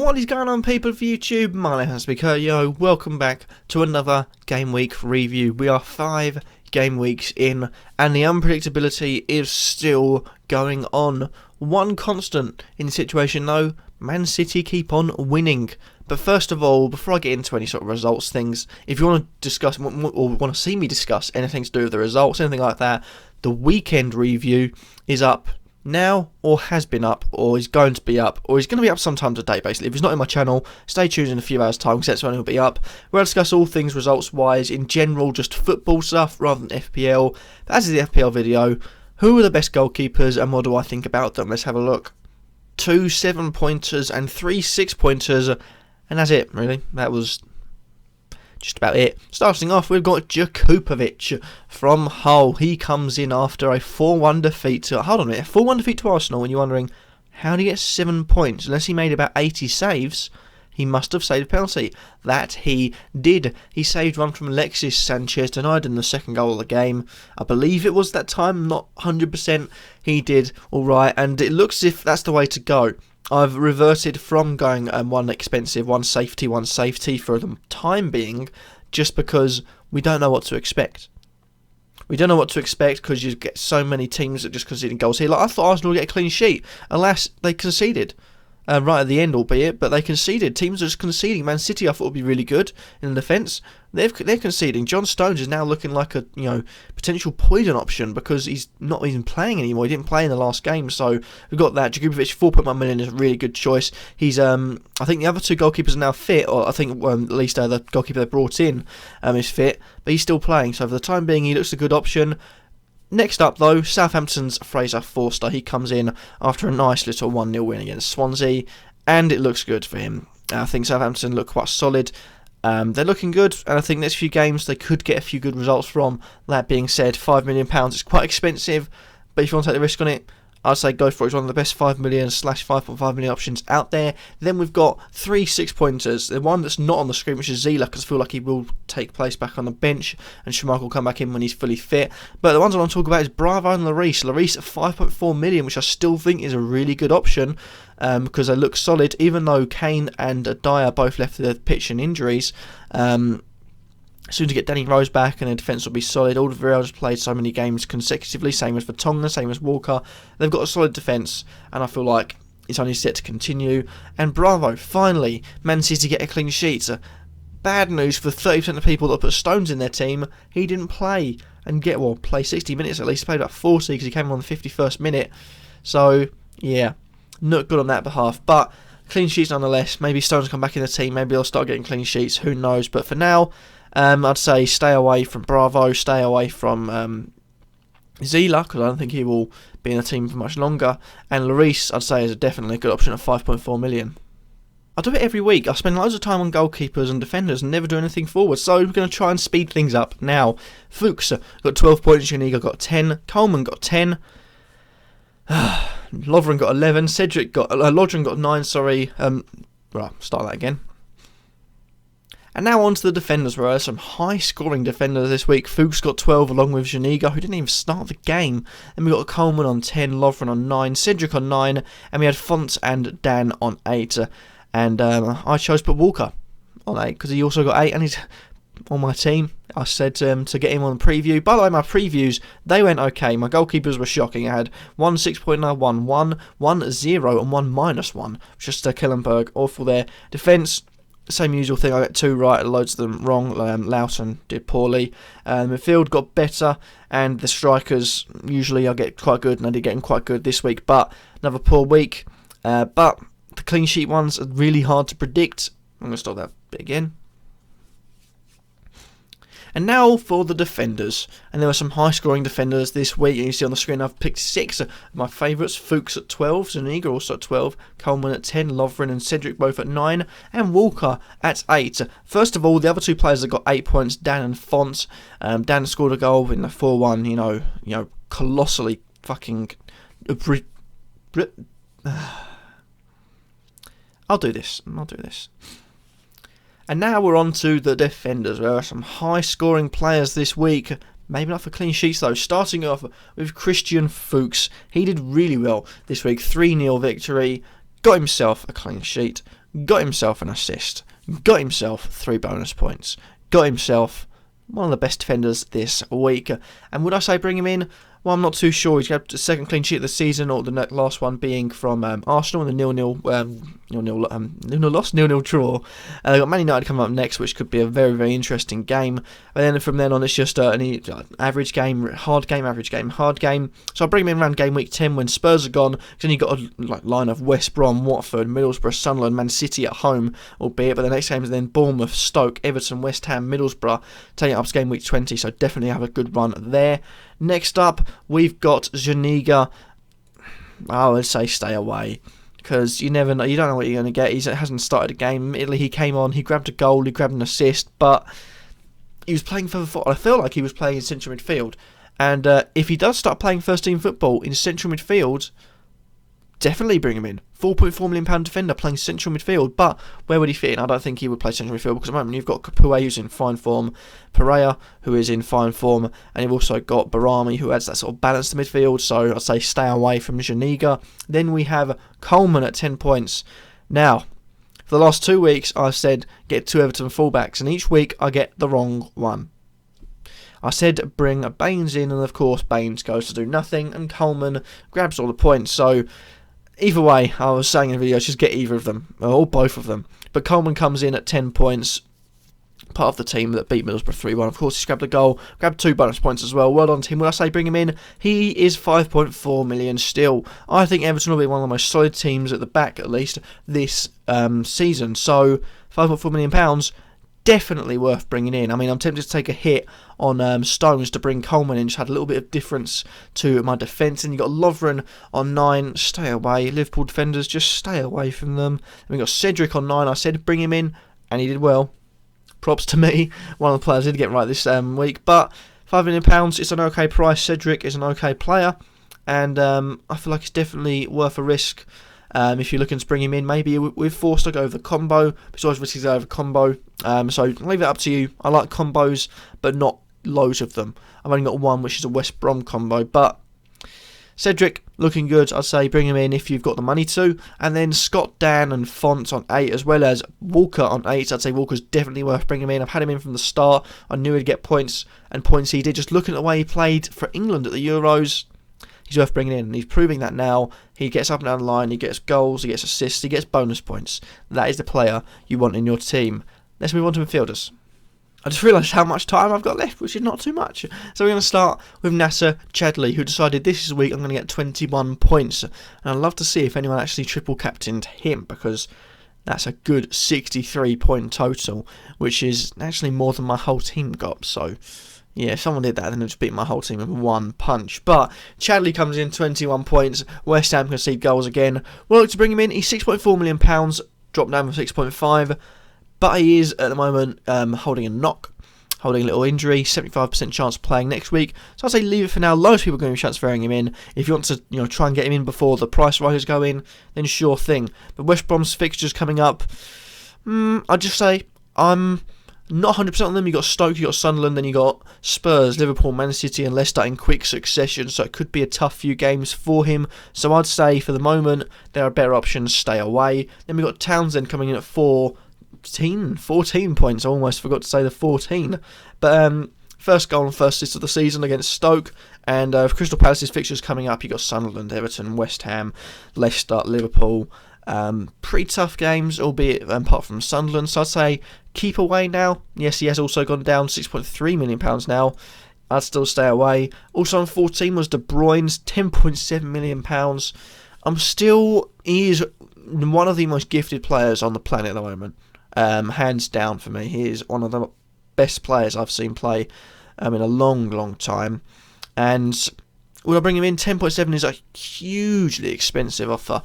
What is going on, people of YouTube? My name is Kurtyoy. Welcome back to another Game Week review. We are 5 game weeks in and the unpredictability is still going on. One constant in the situation though, Man City keep on winning. But first of all, before I get into any sort of results things, if you want to discuss or want to see me discuss anything to do with the results, anything like that, the weekend review is up now, or has been up, or is going to be up, or is going to be up sometime today basically. If it's not in my channel, stay tuned in a few hours time because that's when it will be up. We'll discuss all things results wise, in general, just football stuff rather than FPL. But as is the FPL video, who are the best goalkeepers and what do I think about them? Let's have a look. 2 7-pointers and 3 6-pointers, and that's it really. That was just about it. Starting off, we've got Jakupovic from Hull. He comes in after a 4-1 defeat to... Hold on a minute, a 4-1 defeat to Arsenal, and you're wondering, how did he get 7 points? Unless he made about 80 saves, he must have saved a penalty. That he did. He saved one from Alexis Sanchez, denied in the second goal of the game. I believe it was that time, not 100%. He did alright, and it looks as if that's the way to go. I've reverted from going one expensive, one safety for the time being, just because we don't know what to expect. We don't know what to expect because you get so many teams that just conceding goals here. Like, I thought Arsenal would get a clean sheet. Alas, they conceded. Right at the end, albeit, but they conceded. Teams are just conceding. Man City, I thought, would be really good in the defence. They're conceding. John Stones is now looking like a potential poison option because he's not even playing anymore. He didn't play in the last game, so we've got that. Jakupovic, 4.1 million is a really good choice. He's I think the other 2 goalkeepers are now fit, or I think at least the goalkeeper they brought in is fit, but he's still playing. So for the time being, he looks a good option. Next up though, Southampton's Fraser Forster. He comes in after a nice little 1-0 win against Swansea, and it looks good for him. I think Southampton look quite solid. They're looking good, and I think next few games they could get a few good results from. That being said, £5 million is quite expensive, but if you want to take the risk on it, I'd say go for it. It's one of the best 5 million / 5.5 million options out there. Then we've got 3 6-pointers. The one that's not on the screen, which is Zila, because I feel like he will take place back on the bench, and Schmeichel will come back in when he's fully fit. But the ones I want to talk about is Bravo and Lloris. Lloris at 5.4 million, which I still think is a really good option, because they look solid, even though Kane and Dyer both left the pitch in injuries. Soon to get Danny Rose back and their defence will be solid. Alderweireld has played so many games consecutively, same as Vertonghen, same as Walker. They've got a solid defence and I feel like it's only set to continue. And Bravo, finally, Man City get a clean sheet. Bad news for 30% of people that put Stones in their team. He didn't play and play 60 minutes at least. He played about 40 because he came on the 51st minute. So, yeah, not good on that behalf. But clean sheets nonetheless. Maybe Stones come back in the team. Maybe they'll start getting clean sheets. Who knows? But for now, I'd say stay away from Bravo, stay away from Zila, because I don't think he will be in the team for much longer. And Lloris, I'd say, is definitely a good option at 5.4 million. I do it every week. I spend loads of time on goalkeepers and defenders and never do anything forward. So we're going to try and speed things up now. Fuchs got 12 points, Janiga got 10, Coleman got 10, Lovren got 11, Lodren got 9, sorry. Right, start that again. And now on to the defenders, where there are some high-scoring defenders this week. Fuchs got 12 along with Janiga, who didn't even start the game. Then we got Coleman on 10, Lovren on 9, Cedric on 9, and we had Font and Dan on 8. And I chose to put Walker on 8, because he also got 8, and he's on my team. I said to get him on the preview. By the way, my previews, they went okay. My goalkeepers were shocking. I had 1 6.9, 1 1, 1 0, and 1 -1. Just Kellenberg, awful there. Defence, same usual thing, I got 2 right, loads of them wrong. Lawson did poorly. Midfield got better, and the strikers, usually I get quite good, and I did get them quite good this week, but another poor week. But the clean sheet ones are really hard to predict. I'm going to stop that bit again. And now for the defenders. And there were some high-scoring defenders this week. And you see on the screen I've picked 6 of my favourites. Fuchs at 12, Zuniga also at 12, Coleman at 10, Lovren and Cedric both at 9, and Walker at 8. First of all, the other 2 players that got 8 points, Dan and Font. Dan scored a goal in the 4-1, you know, colossally fucking... I'll do this. And now we're on to the defenders. There are some high-scoring players this week. Maybe not for clean sheets though. Starting off with Christian Fuchs. He did really well this week. 3-0 victory. Got himself a clean sheet. got himself an assist, got himself 3 bonus points, got himself one of the best defenders this week. And would I say bring him in? Well, I'm not too sure. He's got the second clean sheet of the season, or the last one being from Arsenal, and the 0-0 loss, 0-0 draw. They've got Man United coming up next, which could be a very, very interesting game. And then from then on, it's just an average game, hard game, average game, hard game. So I'll bring him in around game week 10 when Spurs are gone. Because then you've got a line of West Brom, Watford, Middlesbrough, Sunderland, Man City at home, albeit. But the next game is then Bournemouth, Stoke, Everton, West Ham, Middlesbrough, taking it up to game week 20. So definitely have a good run there. Next up, we've got Zuniga. I would say stay away, because you never know. You don't know what you're going to get. He hasn't started a game. Admittedly, he came on, he grabbed a goal, he grabbed an assist, but he was playing I feel like he was playing in central midfield. And if he does start playing first team football in central midfield, definitely bring him in. £4.4 million defender playing central midfield, but where would he fit in? I don't think he would play central midfield, because at the moment you've got Kurtyoy, who's in fine form, Pereira, who is in fine form, and you've also got Barami, who adds that sort of balance to midfield. So I'd say stay away from Zuniga. Then we have Coleman at 10 points. Now, for the last 2 weeks, I've said get 2 Everton fullbacks, and each week I get the wrong one. I said bring Baines in, and of course Baines goes to do nothing, and Coleman grabs all the points. So either way, I was saying in the video, just get either of them, or both of them. But Coleman comes in at 10 points, part of the team that beat Middlesbrough 3-1. Of course, he's grabbed a goal, grabbed 2 bonus points as well. Well done to him. When I say bring him in, he is 5.4 million still. I think Everton will be one of the most solid teams at the back, at least, this season. So, £5.4 million, definitely worth bringing in. I mean, I'm tempted to take a hit on Stones to bring Coleman in. Just had a little bit of difference to my defence. And you've got Lovren on 9. Stay away. Liverpool defenders, just stay away from them. And we've got Cedric on 9. I said bring him in, and he did well. Props to me. One of the players did get right this week. But £5 million, it's an okay price. Cedric is an okay player. And I feel like it's definitely worth a risk. If you're looking to bring him in, maybe we're forced to go over the combo. It's always risky to go over combo. So leave it up to you. I like combos, but not loads of them. I've only got one, which is a West Brom combo. But Cedric, looking good. I'd say bring him in if you've got the money to. And then Scott, Dan and Font on 8, as well as Walker on 8. I'd say Walker's definitely worth bringing him in. I've had him in from the start. I knew he'd get points, and points he did. Just looking at the way he played for England at the Euros, he's worth bringing in, and he's proving that now. He gets up and down the line, he gets goals, he gets assists, he gets bonus points. That is the player you want in your team. Let's move on to midfielders. I just realised how much time I've got left, which is not too much. So we're going to start with Nasser Chadli, who decided this week I'm going to get 21 points. And I'd love to see if anyone actually triple captained him, because that's a good 63 point total, which is actually more than my whole team got. So yeah, if someone did that, then they'd just beat my whole team in one punch. But Chadli comes in 21 points. West Ham concede goals again. Well, to bring him in, he's £6.4 million, dropped down from 6.5. But he is, at the moment, holding a knock, holding a little injury, 75% chance of playing next week. So I'd say leave it for now. Loads of people are going to be transferring him in. If you want to try and get him in before the price rises go in, then sure thing. But West Brom's fixtures coming up, I'd just say I'm not 100% on them. You got Stoke, you got Sunderland, then you got Spurs, Liverpool, Man City and Leicester in quick succession, so it could be a tough few games for him. So I'd say for the moment there are better options, stay away. Then we've got Townsend coming in at 14 points. I almost forgot to say the 14. But first goal and first assist of the season against Stoke. And Crystal Palace's fixtures coming up, you got Sunderland, Everton, West Ham, Leicester, Liverpool. Pretty tough games, albeit apart from Sunderland. So I'd say keep away now. Yes, he has also gone down £6.3 million now. I'd still stay away. Also on 14 was De Bruyne's £10.7 million. He is one of the most gifted players on the planet at the moment. Hands down for me. He is one of the best players I've seen play in a long, long time. And will I bring him in? 10.7 is a hugely expensive offer.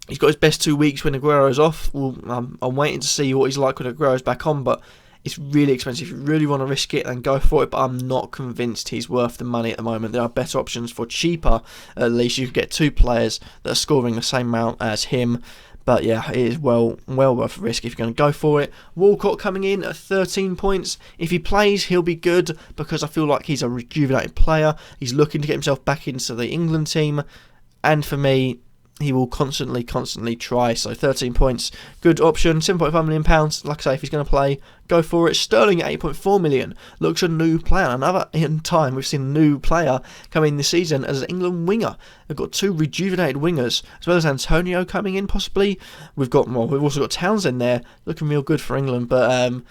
He's got his best 2 weeks when Aguero's off. I'm waiting to see what he's like when Aguero's back on, but it's really expensive. If you really want to risk it, then go for it, but I'm not convinced he's worth the money at the moment. There are better options for cheaper. At least you can get 2 players that are scoring the same amount as him. But yeah, it is well worth a risk if you're going to go for it. Walcott coming in at 13 points. If he plays, he'll be good, because I feel like he's a rejuvenated player. He's looking to get himself back into the England team. And for me, he will constantly try. So 13 points, good option. £7.5 million. Like I say, if he's going to play, go for it. Sterling at 8.4 million. Looks a new player. Another in time we've seen a new player come in this season as an England winger. We've got 2 rejuvenated wingers, as well as Antonio coming in possibly. We've also got Townsend there, looking real good for England. But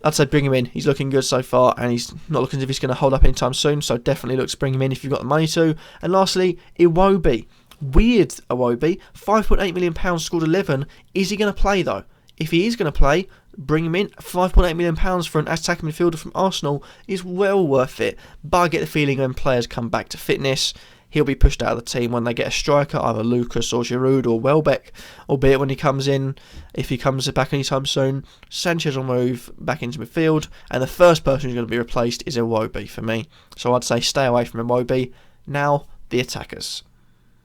I'd say bring him in. He's looking good so far, and he's not looking as if he's going to hold up anytime soon. So definitely look to bring him in if you've got the money to. And lastly, Iwobi. Weird Iwobi, £5.8 million, scored 11. Is he going to play though? If he is going to play, bring him in. £5.8 million for an attacking midfielder from Arsenal is well worth it. But I get the feeling when players come back to fitness, he'll be pushed out of the team when they get a striker, either Lucas or Giroud or Welbeck, albeit when he comes in, if he comes back anytime soon, Sanchez will move back into midfield, and the first person who's going to be replaced is Iwobi for me. So I'd say stay away from Iwobi. Now, the attackers.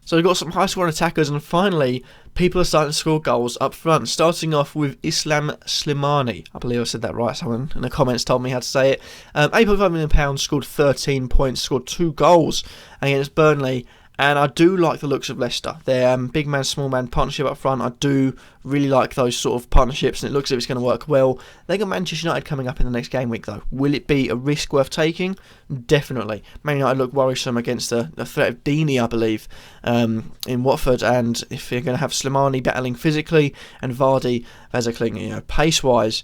So we've got some high-scoring attackers, and finally, people are starting to score goals up front, starting off with Islam Slimani. I believe I said that right. Someone in the comments told me how to say it. £8.5 million, scored 13 points, scored 2 goals against Burnley. And I do like the looks of Leicester. Their big man, small man partnership up front. I do really like those sort of partnerships, and it looks as if it's going to work well. They got Manchester United coming up in the next game week, though. Will it be a risk worth taking? Definitely. Man United look worrisome against the threat of Deeney, I believe, in Watford. And if you're going to have Slimani battling physically and Vardy physically, pace-wise,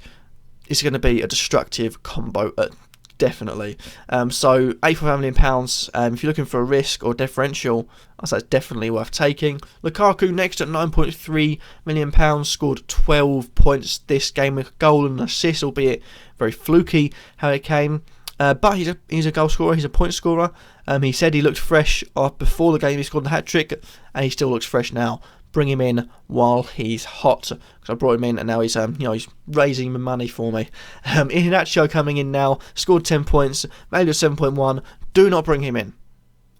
it's going to be a destructive combo definitely. So £8.5 million. If you're looking for a risk or differential, I'd say it's definitely worth taking. Lukaku next at £9.3 million, scored 12 points this game with a goal and an assist, albeit very fluky how it came. But he's a goal scorer, he's a point scorer. He said he looked fresh before the game he scored the hat-trick, and he still looks fresh now. Bring him in while he's hot, because I brought him in and now he's he's raising money for me. Iheanacho coming in now, scored 10 points, value of 7.1. Do not bring him in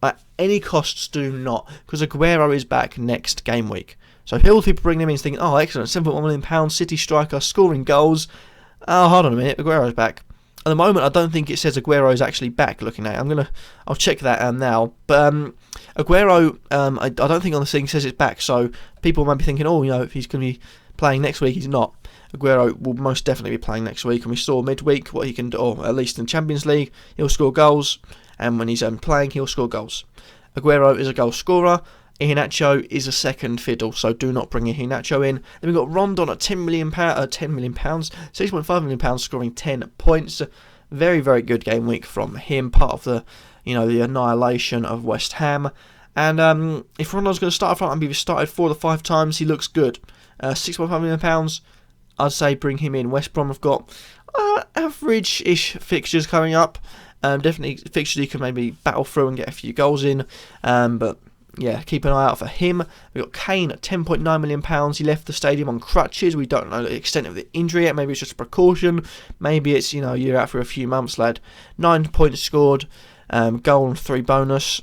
at any costs. Do not, because Aguero is back next game week. So he'll people bring him in thinking, oh excellent, £7.1 million, City striker scoring goals. Oh, hold on a minute, Aguero's back. At the moment, I don't think it says Aguero is actually back. Looking at it, I'll check that now. But Aguero, I don't think on the thing says it's back. So people might be thinking, oh, if he's going to be playing next week, he's not. Aguero will most definitely be playing next week, and we saw midweek what he can do. Or at least in Champions League, he'll score goals, and when he's playing, he'll score goals. Aguero is a goal scorer. Iheanacho is a second fiddle, so do not bring Iheanacho in. Then we've got Rondon at £10 million, £6.5 million, scoring 10 points. Very, very good game week from him, part of the annihilation of West Ham. And if Rondon's going to start up front, and be started 4 to 5 times, he looks good. £6.5 million, I'd say bring him in. West Brom have got average-ish fixtures coming up. Definitely fixtures you can maybe battle through and get a few goals in, but yeah, keep an eye out for him. We've got Kane at £10.9 million. He left the stadium on crutches. We don't know the extent of the injury yet. Maybe it's just a precaution. Maybe it's, you're out for a few months, lad. 9 points scored, goal and 3 bonus.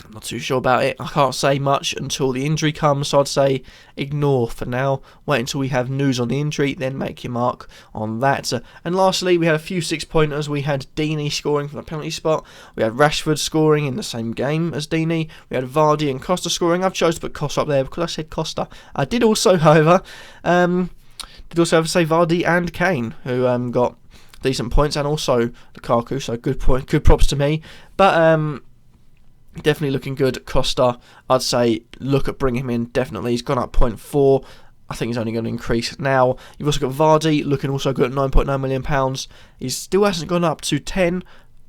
I'm not too sure about it. I can't say much until the injury comes, so I'd say ignore for now. Wait until we have news on the injury, then make your mark on that. And lastly, we had a few 6-pointers. We had Deeney scoring from the penalty spot. We had Rashford scoring in the same game as Deeney. We had Vardy and Costa scoring. I've chosen to put Costa up there because I said Costa. I did also, however, have to say Vardy and Kane, who got decent points, and also Lukaku, so good props to me. But definitely looking good. Costa, I'd say look at bringing him in, definitely. He's gone up 0.4. I think he's only going to increase now. You've also got Vardy looking also good at £9.9 million. He still hasn't gone up to 10,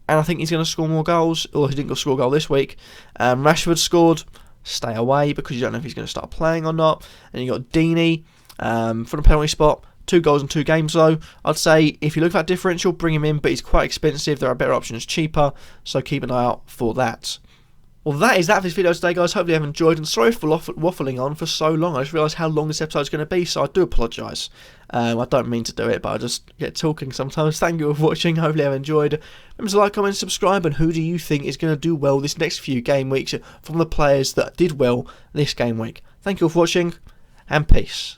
and I think he's going to score more goals, or he didn't score a goal this week. Rashford scored. Stay away because you don't know if he's going to start playing or not. And you got Deeney from the penalty spot. 2 goals in 2 games though. I'd say if you look for that differential, bring him in, but he's quite expensive. There are better options cheaper, so keep an eye out for that. Well, that is that for this video today, guys. Hopefully you have enjoyed, and sorry for waffling on for so long. I just realised how long this episode is going to be, so I do apologise. I don't mean to do it, but I just get talking sometimes. Thank you for watching. Hopefully you have enjoyed. Remember to like, comment, subscribe, and who do you think is going to do well this next few game weeks from the players that did well this game week? Thank you all for watching, and peace.